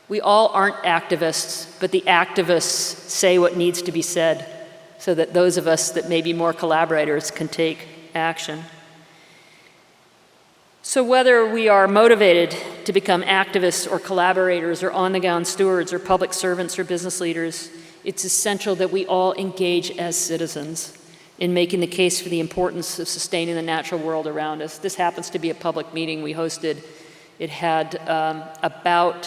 We all aren't activists, but the activists say what needs to be said so that those of us that may be more collaborators can take action. So whether we are motivated to become activists or collaborators or on-the-ground stewards or public servants or business leaders, it's essential that we all engage as citizens in making the case for the importance of sustaining the natural world around us. This happens to be a public meeting we hosted. It had about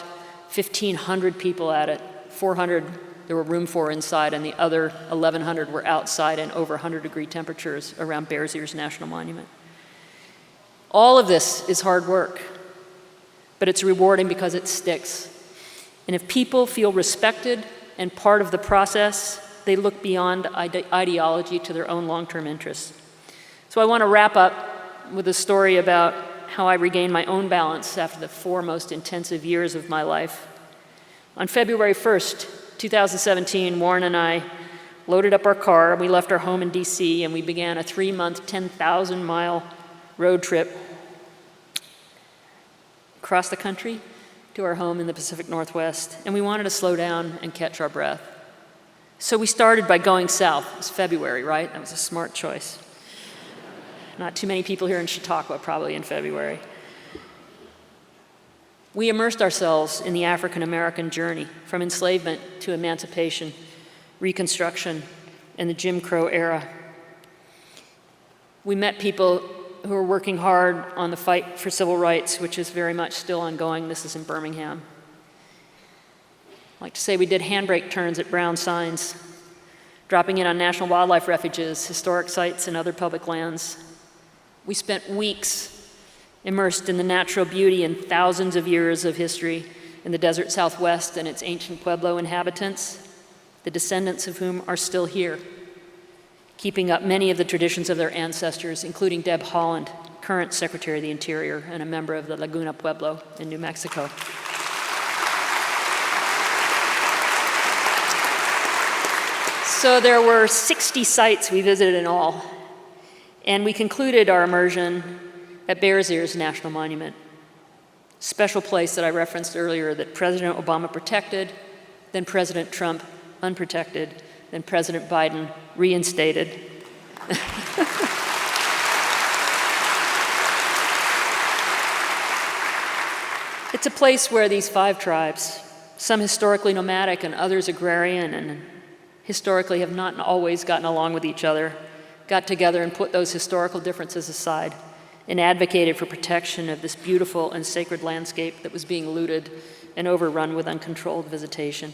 1,500 people at it. 400 there were room for inside, and the other 1,100 were outside in over 100-degree temperatures around Bears Ears National Monument. All of this is hard work, but it's rewarding because it sticks. And if people feel respected and part of the process, they look beyond ideology to their own long-term interests. So I want to wrap up with a story about how I regained my own balance after the 4 most intensive years of my life. On February 1st, 2017, Warren and I loaded up our car, and we left our home in DC, and we began a 3-month, 10,000-mile road trip across the country to our home in the Pacific Northwest, and we wanted to slow down and catch our breath. So we started by going south. It was February, right? That was a smart choice. Not too many people here in Chautauqua probably in February. We immersed ourselves in the African American journey, from enslavement to emancipation, Reconstruction, and the Jim Crow era. We met people who are working hard on the fight for civil rights, which is very much still ongoing. This is in Birmingham. I like to say we did handbrake turns at brown signs, dropping in on national wildlife refuges, historic sites, and other public lands. We spent weeks immersed in the natural beauty and thousands of years of history in the desert Southwest and its ancient Pueblo inhabitants, the descendants of whom are still here, keeping up many of the traditions of their ancestors, including Deb Haaland, current Secretary of the Interior and a member of the Laguna Pueblo in New Mexico. So there were 60 sites we visited in all, and we concluded our immersion at Bears Ears National Monument, special place that I referenced earlier that President Obama protected, then President Trump unprotected, then President Biden reinstated. It's a place where these 5 tribes, some historically nomadic and others agrarian and historically have not always gotten along with each other, got together and put those historical differences aside and advocated for protection of this beautiful and sacred landscape that was being looted and overrun with uncontrolled visitation.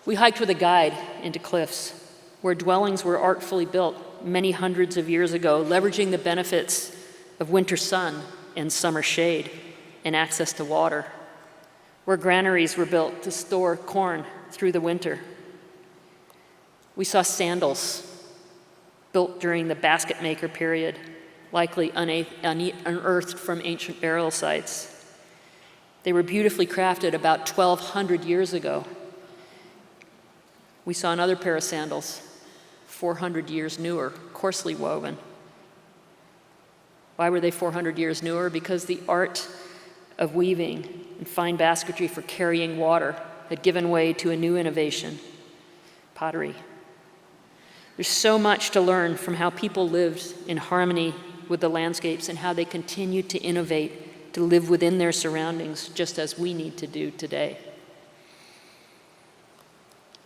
We hiked with a guide into cliffs where dwellings were artfully built many hundreds of years ago, leveraging the benefits of winter sun and summer shade and access to water, where granaries were built to store corn through the winter. We saw sandals built during the basket maker period, likely unearthed from ancient burial sites. They were beautifully crafted about 1,200 years ago. We saw another pair of sandals, 400 years newer, coarsely woven. Why were they 400 years newer? Because the art of weaving and fine basketry for carrying water had given way to a new innovation, pottery. There's so much to learn from how people lived in harmony with the landscapes and how they continued to innovate, to live within their surroundings, just as we need to do today.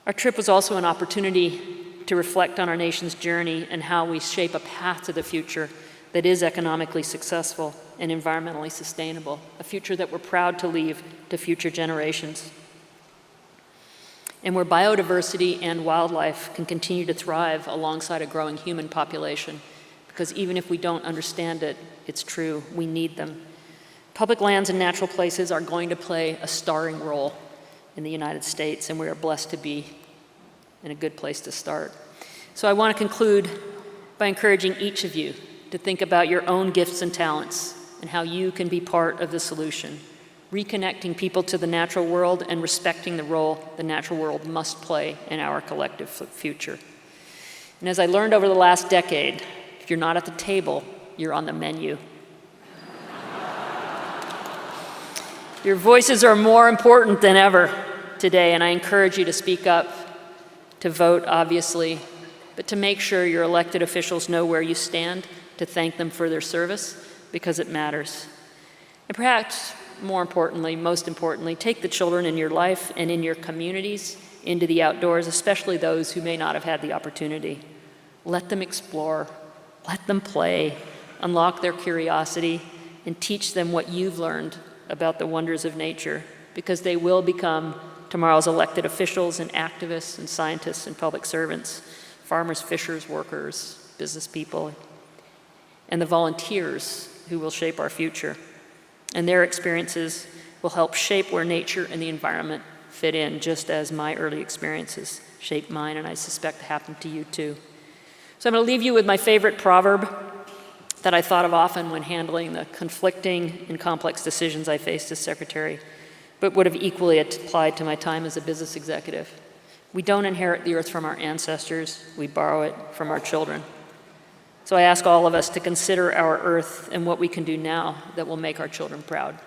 Our trip was also an opportunity to reflect on our nation's journey and how we shape a path to the future that is economically successful and environmentally sustainable, a future that we're proud to leave to future generations, and where biodiversity and wildlife can continue to thrive alongside a growing human population, because even if we don't understand it, it's true, we need them. Public lands and natural places are going to play a starring role in the United States, and we are blessed to be in a good place to start. So I want to conclude by encouraging each of you to think about your own gifts and talents and how you can be part of the solution, reconnecting people to the natural world and respecting the role the natural world must play in our collective future. And as I learned over the last decade, if you're not at the table, you're on the menu. Your voices are more important than ever today, and I encourage you to speak up, to vote, obviously, but to make sure your elected officials know where you stand, to thank them for their service, because it matters. And perhaps more importantly, most importantly, take the children in your life and in your communities into the outdoors, especially those who may not have had the opportunity. Let them explore, let them play, unlock their curiosity, and teach them what you've learned about the wonders of nature, because they will become tomorrow's elected officials and activists and scientists and public servants, farmers, fishers, workers, business people, and the volunteers who will shape our future. And their experiences will help shape where nature and the environment fit in, just as my early experiences shaped mine, and I suspect happened to you too. So I'm going to leave you with my favorite proverb that I thought of often when handling the conflicting and complex decisions I faced as secretary, but would have equally applied to my time as a business executive. We don't inherit the earth from our ancestors, we borrow it from our children. So I ask all of us to consider our earth and what we can do now that will make our children proud.